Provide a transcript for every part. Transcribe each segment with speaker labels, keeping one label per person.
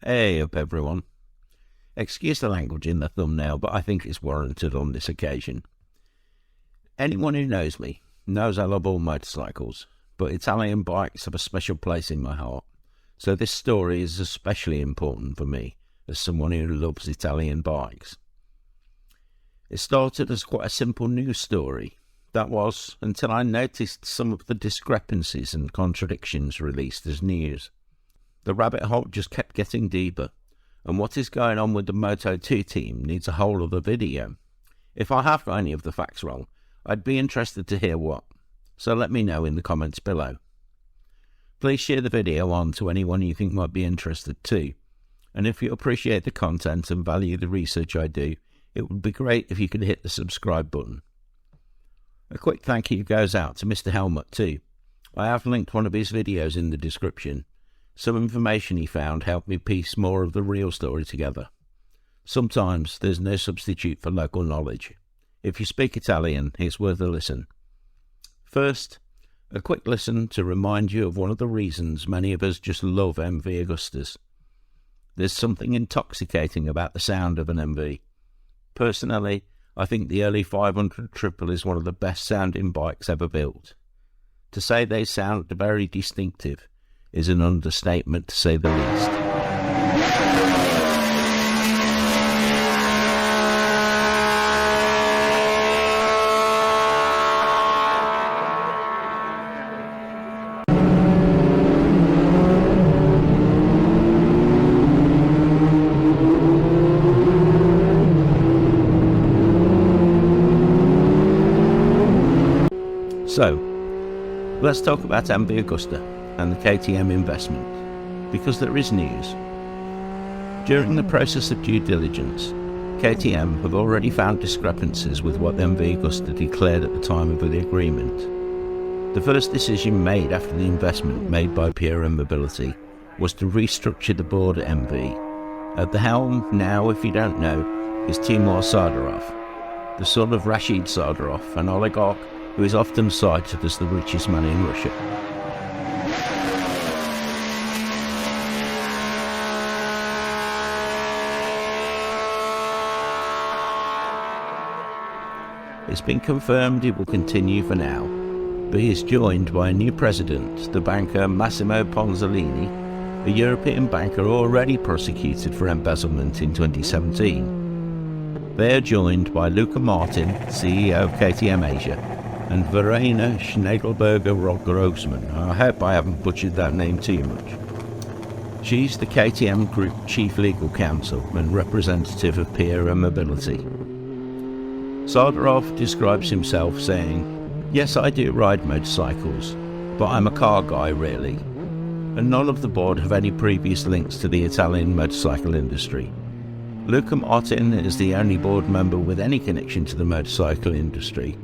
Speaker 1: Hey up everyone. Excuse the language in the thumbnail, but I think it's warranted on this occasion. Anyone who knows me knows I love all motorcycles, but Italian bikes have a special place in my heart. So this story is especially important for me as someone who loves Italian bikes. It started as quite a simple news story. That was until I noticed some of the discrepencies and contradictions released as news. The rabbit hole just kept getting deeper, and what is going on with the MOTO 2 team needs a whole other video. If I have any of the facts wrong, I'd be interested to hear what, so let me know in the comments below. Please share the video on to anyone you think might be interested too, and if you appreciate the content and value the research I do, it would be great if you could hit the subscribe button. A quick thank you goes out to Mr. Helmut too. I have linked one of his videos in the description. Some information he found helped me piece more of the real story together. Sometimes there's no substitute for local knowledge. If you speak Italian, it's worth a listen. First, a quick listen to remind you of one of the reasons many of us just love MV Agustas. There's something intoxicating about the sound of an MV. Personally, I think the early 500 Triple is one of the best sounding bikes ever built. To say they sound very distinctive is an understatement to say the least. So, let's talk about MV Agusta and the KTM investment, because there is news. During the process of due diligence, KTM have already found discrepancies with what MV Agusta declared at the time of the agreement. The first decision made after the investment made by KTM Mobility was to restructure the board at MV. At the helm now, if you don't know, is Timur Sardarov, the son of Rashid Sardarov, an oligarch who is often cited as the richest man in Russia. It's been confirmed he will continue for now, but he is joined by a new president, the banker Massimo Ponzolini, a European banker already prosecuted for embezzlement in 2017. They are joined by Luca Martin, CEO of KTM Asia, and Verena Schnegelberger-Grossman. I hope I haven't butchered that name too much. She's the KTM Group Chief Legal Counsel and representative of KTM Mobility. Sardarov describes himself saying, "Yes, I do ride motorcycles, but I'm a car guy really." And none of the board have any previous links to the Italian motorcycle industry. Luca Martin is the only board member with any connection to the motorcycle industry,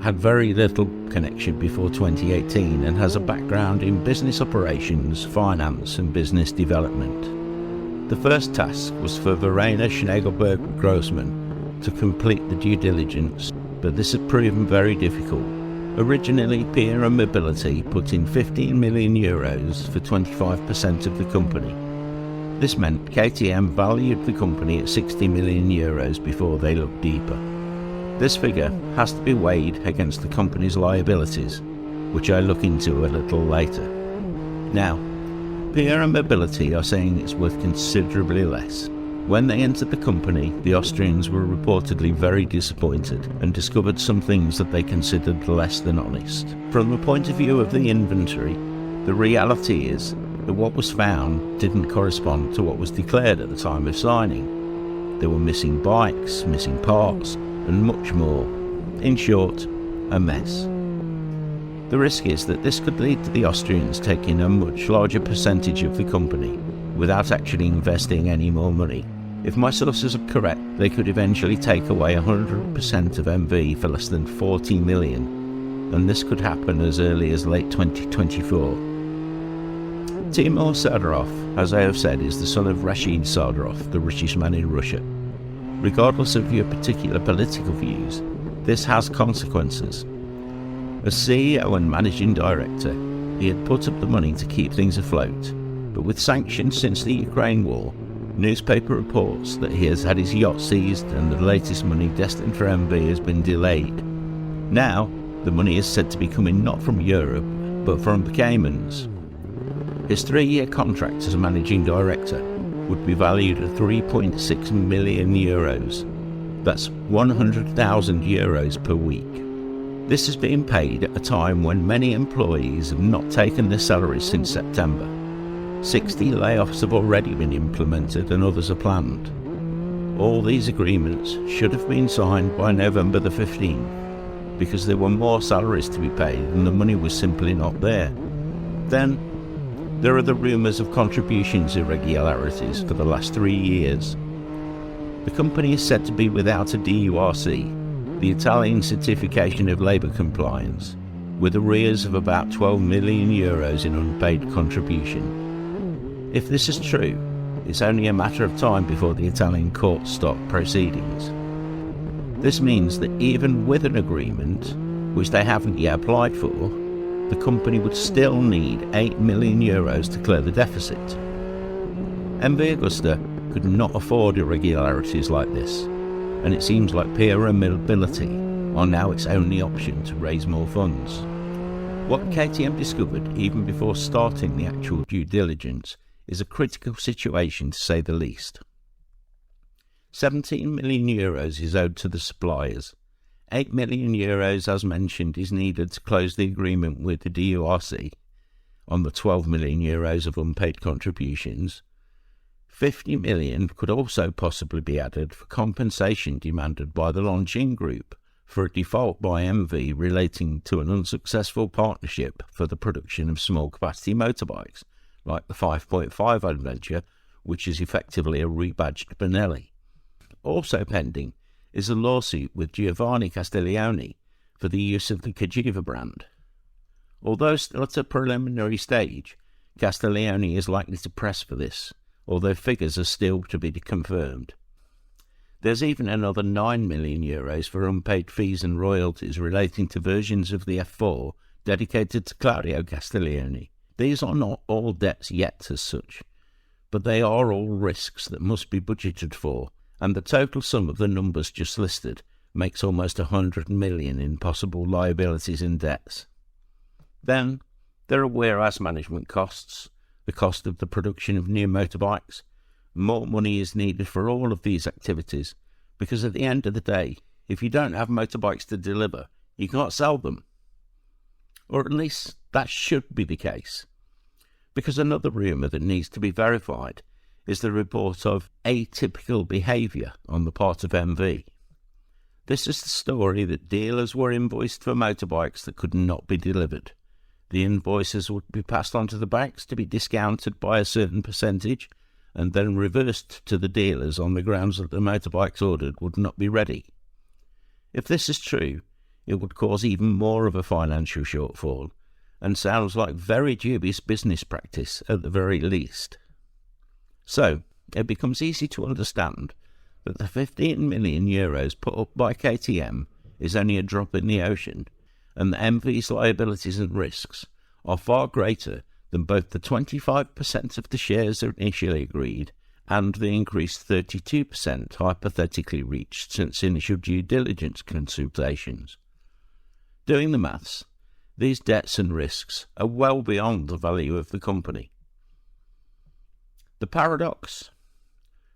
Speaker 1: had very little connection before 2018 and has a background in business operations, finance and business development. The first task was for Verena Schnegelberger-Grossman to complete the due diligence, but this had proven very difficult. Originally, KTM Mobility put in 15 million euros for 25% of the company. This meant KTM valued the company at 60 million euros before they looked deeper. This figure has to be weighed against the company's liabilities, which I look into a little later. Now, KTM Mobility are saying it's worth considerably less. When they entered the company, the Austrians were reportedly very disappointed and discovered some things that they considered less than honest. From the point of view of the inventory, the reality is that what was found didn't correspond to what was declared at the time of signing. There were missing bikes, missing parts, and much more. In short, a mess. The risk is that this could lead to the Austrians taking a much larger percentage of the company without actually investing any more money. If my sources are correct, they could eventually take away 100% of MV for less than 40 million, and this could happen as early as late 2024. Timur Sardarov, as I have said, is the son of Rashid Sardarov, the richest man in Russia. Regardless of your particular political views, this has consequences. As CEO and managing director, he had put up the money to keep things afloat, But with sanctions since the Ukraine war, newspaper reports that he has had his yacht seized and the latest money destined for MV has been delayed. Now, the money is said to be coming not from Europe, but from the Caymans. His 3-year contract as managing director would be valued at 3.6 million euros. That's 100,000 euros per week. This is being paid at a time when many employees have not taken their salaries since September. 60 layoffs have already been implemented and others are planned. All these agreements should have been signed by November the 15th, because there were more salaries to be paid and the money was simply not there. Then, there are the rumours of contributions irregularities for the last 3 years. The company is said to be without a DURC, the Italian certification of labour compliance, with arrears of about 12 million euros in unpaid contribution. If this is true, it's only a matter of time before the Italian courts start proceedings. This means that even with an agreement, which they haven't yet applied for, the company would still need 8 million euros to clear the deficit. MV Agusta could not afford irregularities like this, and it seems like peer and mobility are now its only option to raise more funds. What KTM discovered even before starting the actual due diligence is a critical situation to say the least. 17 million euros is owed to the suppliers. 8 million euros, as mentioned, is needed to close the agreement with the DURC on the 12 million euros of unpaid contributions. 50 million could also possibly be added for compensation demanded by the Longines Group for a default by MV relating to an unsuccessful partnership for the production of small capacity motorbikes, like the 5.5 Adventure, which is effectively a rebadged Benelli. Also pending is a lawsuit with Giovanni Castiglione for the use of the KTM brand. Although still at a preliminary stage, Castiglione is likely to press for this, although figures are still to be confirmed. There's even another 9 million euros for unpaid fees and royalties relating to versions of the F4 dedicated to Claudio Castiglione. These are not all debts yet as such, but they are all risks that must be budgeted for, and the total sum of the numbers just listed makes almost 100 million in possible liabilities and debts. Then, there are warehouse management costs, the cost of the production of new motorbikes. More money is needed for all of these activities, because at the end of the day, if you don't have motorbikes to deliver, you can't sell them. Or at least that should be the case. Because another rumour that needs to be verified is the report of atypical behaviour on the part of MV. This is the story that dealers were invoiced for motorbikes that could not be delivered. The invoices would be passed on to the banks to be discounted by a certain percentage and then reversed to the dealers on the grounds that the motorbikes ordered would not be ready. If this is true, it would cause even more of a financial shortfall and sounds like very dubious business practice at the very least. So, it becomes easy to understand that the 15 million euros put up by KTM is only a drop in the ocean, and that MV's liabilities and risks are far greater than both the 25% of the shares initially agreed and the increased 32% hypothetically reached since initial due diligence consultations. Doing the maths, these debts and risks are well beyond the value of the company. The paradox.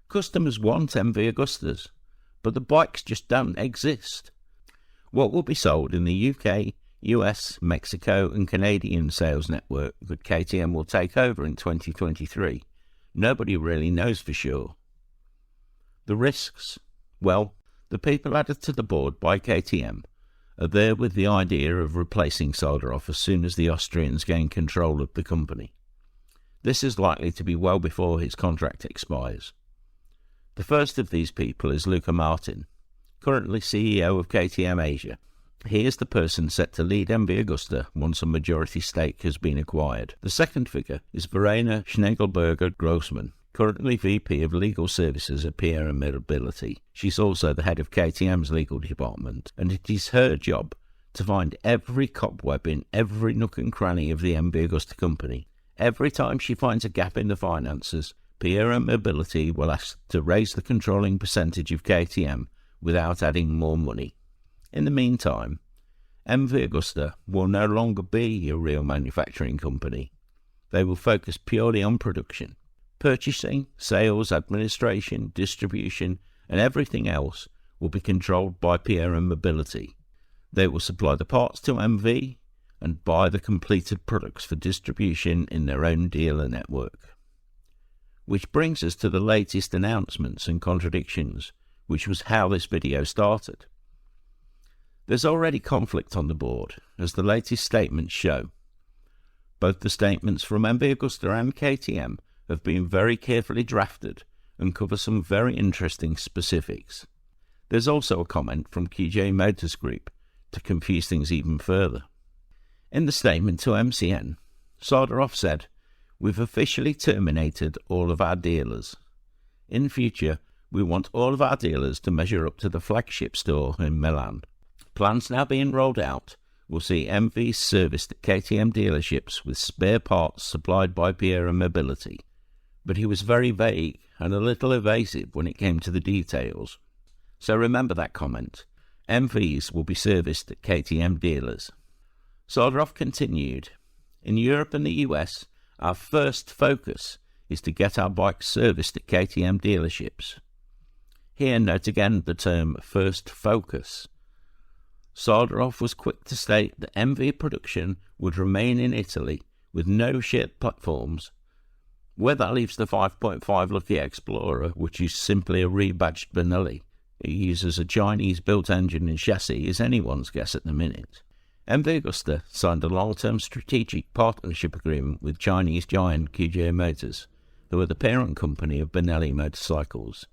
Speaker 1: Customers want MV Agustas, but the bikes just don't exist. What will be sold in the UK, US, Mexico and Canadian sales network that KTM will take over in 2023, nobody really knows for sure. The risks? Well, the people added to the board by KTM are there with the idea of replacing Sardarov as soon as the Austrians gain control of the company. This is likely to be well before his contract expires. The first of these people is Luca Martin, currently CEO of KTM Asia. He is the person set to lead MV Agusta once a majority stake has been acquired. The second figure is Verena Schnegelberger-Grossman, currently VP of Legal Services at PR Mobility. She's also the head of KTM's legal department, and it is her job to find every cobweb in every nook and cranny of the MV Agusta company. every time she finds a gap in the finances, PRM Mobility will ask to raise the controlling percentage of KTM without adding more money. In the meantime, MV Agusta will no longer be a real manufacturing company. They will focus purely on production. Purchasing, sales, administration, distribution, and everything else will be controlled by PRM Mobility. They will supply the parts to MV and buy the completed products for distribution in their own dealer network. Which brings us to the latest announcements and contradictions, which was how this video started. There's already conflict on the board, as the latest statements show. Both the statements from MV Agusta and KTM have been very carefully drafted and cover some very interesting specifics. There's also a comment from KTM Motors Group to confuse things even further. In the statement to MCN, Sardarov said, "We've officially terminated all of our dealers. In future, we want all of our dealers to measure up to the flagship store in Milan. Plans now being rolled out will see MVs serviced at KTM dealerships with spare parts supplied by PRM Mobility." But he was very vague and a little evasive when it came to the details. So remember that comment. MVs will be serviced at KTM dealers. Sardarov continued, "In Europe and the US, our first focus is to get our bikes serviced at KTM dealerships." Here note again the term first focus. Sardarov was quick to state that MV production would remain in Italy with no shared platforms. Where that leaves the 5.5 Lucky Explorer, which is simply a rebadged Benelli, it uses a Chinese-built engine and chassis, is anyone's guess at the minute. MV Agusta signed a long-term strategic partnership agreement with Chinese giant KTM Motors, who are the parent company of Benelli Motorcycles.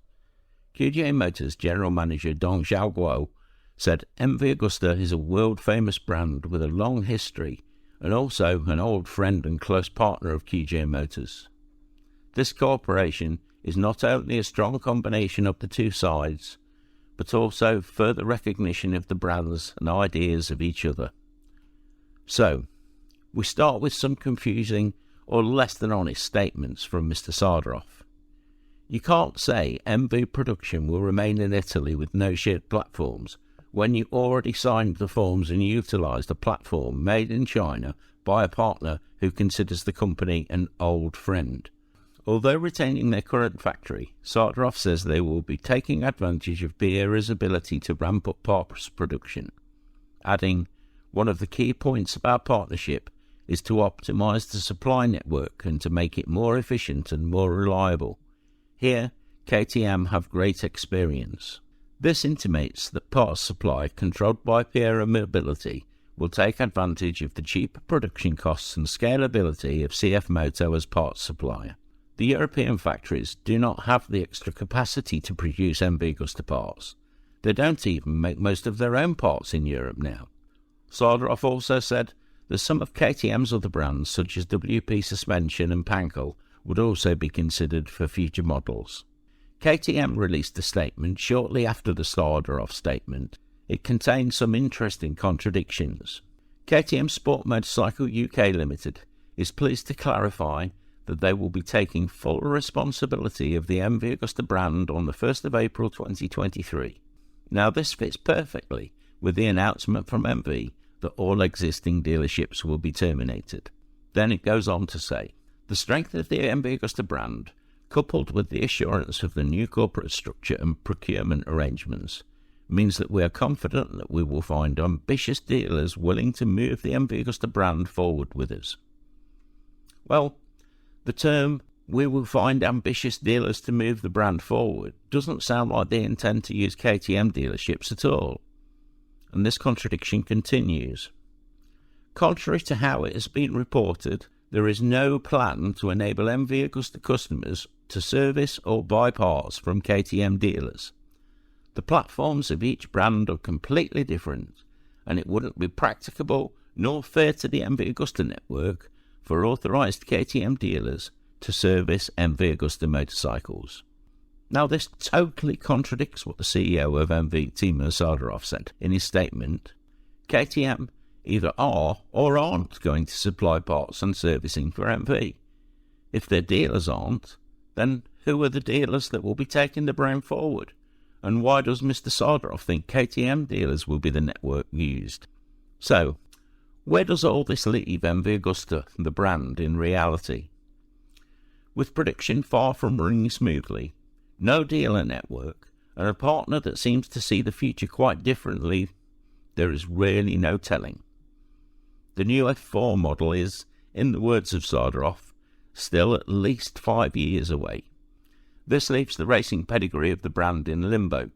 Speaker 1: KTM Motors General Manager Dong Xiaoguo said MV Agusta is a world-famous brand with a long history and also an old friend and close partner of KTM Motors. This cooperation is not only a strong combination of the two sides, but also further recognition of the brands and ideas of each other. So, we start with some confusing or less than honest statements from Mr. Sardarov. You can't say MV production will remain in Italy with no shared platforms when you already signed the forms and utilised a platform made in China by a partner who considers the company an old friend. Although retaining their current factory, Sardarov says they will be taking advantage of BA's ability to ramp up parts production, adding, "One of the key points of our partnership is to optimize the supply network and to make it more efficient and more reliable. Here, KTM have great experience." This intimates that parts supply controlled by PRM Mobility will take advantage of the cheaper production costs and scalability of CF Moto as parts supplier. The European factories do not have the extra capacity to produce MV Agusta parts. They don't even make most of their own parts in Europe now. Sardarov also said that some of KTM's other brands, such as WP Suspension and Pankel, would also be considered for future models. KTM released a statement shortly after the Sardarov statement. It contained some interesting contradictions. KTM Sport Motorcycle UK Limited is pleased to clarify that they will be taking full responsibility of the MV Agusta brand on the 1st of April 2023. Now this fits perfectly with the announcement from MV that all existing dealerships will be terminated. Then it goes on to say, "The strength of the MV Agusta brand, coupled with the assurance of the new corporate structure and procurement arrangements, means that we are confident that we will find ambitious dealers willing to move the MV Agusta brand forward with us." Well, the term, "we will find ambitious dealers to move the brand forward," doesn't sound like they intend to use KTM dealerships at all. And this contradiction continues. Contrary to how it has been reported, there is no plan to enable MV Agusta customers to service or buy parts from KTM dealers. The platforms of each brand are completely different, and it wouldn't be practicable nor fair to the MV Agusta network for authorised KTM dealers to service MV Agusta motorcycles. Now this totally contradicts what the CEO of MV, Timo Sardarov, said in his statement. KTM either are or aren't going to supply parts and servicing for MV. If their dealers aren't, then who are the dealers that will be taking the brand forward? And why does Mr. Sardarov think KTM dealers will be the network used? So, where does all this leave MV Agusta, the brand, in reality? With production far from running smoothly, no dealer network, and a partner that seems to see the future quite differently, there is really no telling. The new F4 model is, in the words of Sardarov, still at least 5 years away. This leaves the racing pedigree of the brand in limbo,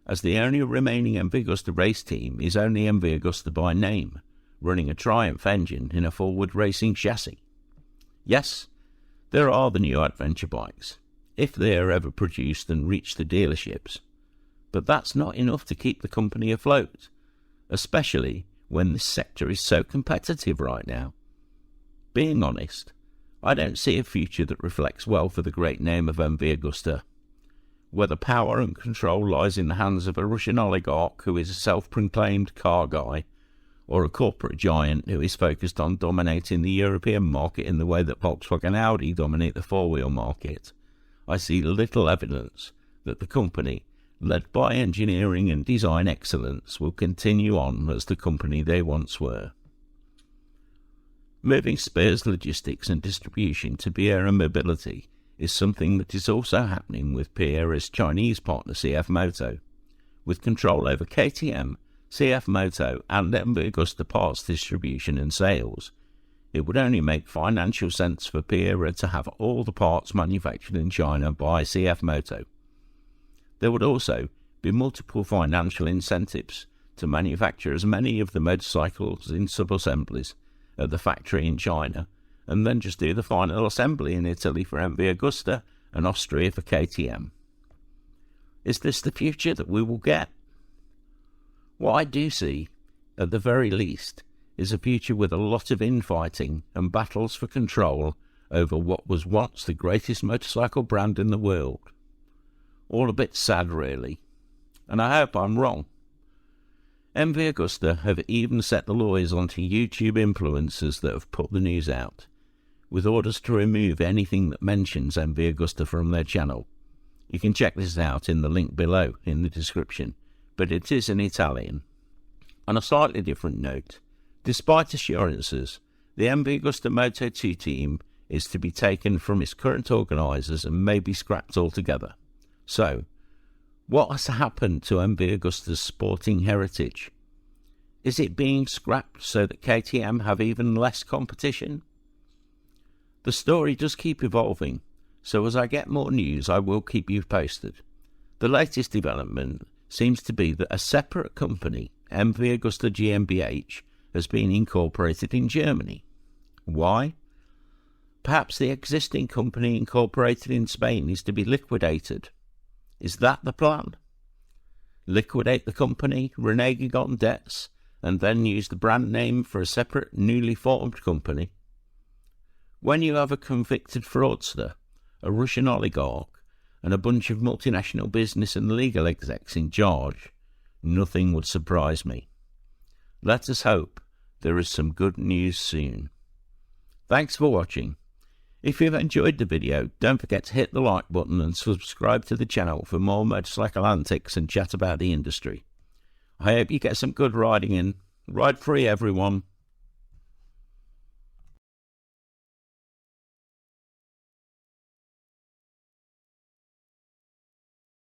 Speaker 1: as the only remaining MV Agusta race team is only MV Agusta by name, running a Triumph engine in a forward racing chassis. Yes, there are the new adventure bikes, if they are ever produced and reach the dealerships, but that's not enough to keep the company afloat, especially when this sector is so competitive right now. Being honest, I don't see a future that reflects well for the great name of MV Agusta. Whether power and control lies in the hands of a Russian oligarch who is a self-proclaimed car guy, or a corporate giant who is focused on dominating the European market in the way that Volkswagen and Audi dominate the four-wheel market, I see little evidence that the company, led by engineering and design excellence, will continue on as the company they once were. Moving spares logistics and distribution to Piera Mobility is something that is also happening with Piera's Chinese partner CF Moto. With control over KTM, CF Moto and MV Agusta parts distribution and sales, it would only make financial sense for Piera to have all the parts manufactured in China by CF Moto. There would also be multiple financial incentives to manufacture as many of the motorcycles in sub-assemblies at the factory in China, and then just do the final assembly in Italy for MV Agusta and Austria for KTM. Is this the future that we will get? What I do see, at the very least, is a future with a lot of infighting and battles for control over what was once the greatest motorcycle brand in the world. All a bit sad, really, and I hope I'm wrong. MV Agusta have even set the lawyers onto YouTube influencers that have put the news out, with orders to remove anything that mentions MV Agusta from their channel. You can check this out in the link below in the description, but it is in Italian. On a slightly different note, despite assurances, the MV Agusta Moto 2 team is to be taken from its current organisers and may be scrapped altogether. So, what has happened to MV Agusta's sporting heritage? Is it being scrapped so that KTM have even less competition? The story does keep evolving, so as I get more news I will keep you posted. The latest development seems to be that a separate company, MV Agusta GmbH, has been incorporated in Germany. Why? Perhaps the existing company incorporated in Spain is to be liquidated. Is that the plan? Liquidate the company, reneging on debts, and then use the brand name for a separate, newly formed company? When you have a convicted fraudster, a Russian oligarch, and a bunch of multinational business and legal execs in charge, nothing would surprise me. Let us hope there is some good news soon. Thanks for watching. If you've enjoyed the video, don't forget to hit the like button and subscribe to the channel for more motorcycle antics and chat about the industry. I hope you get some good riding in. Ride free, everyone.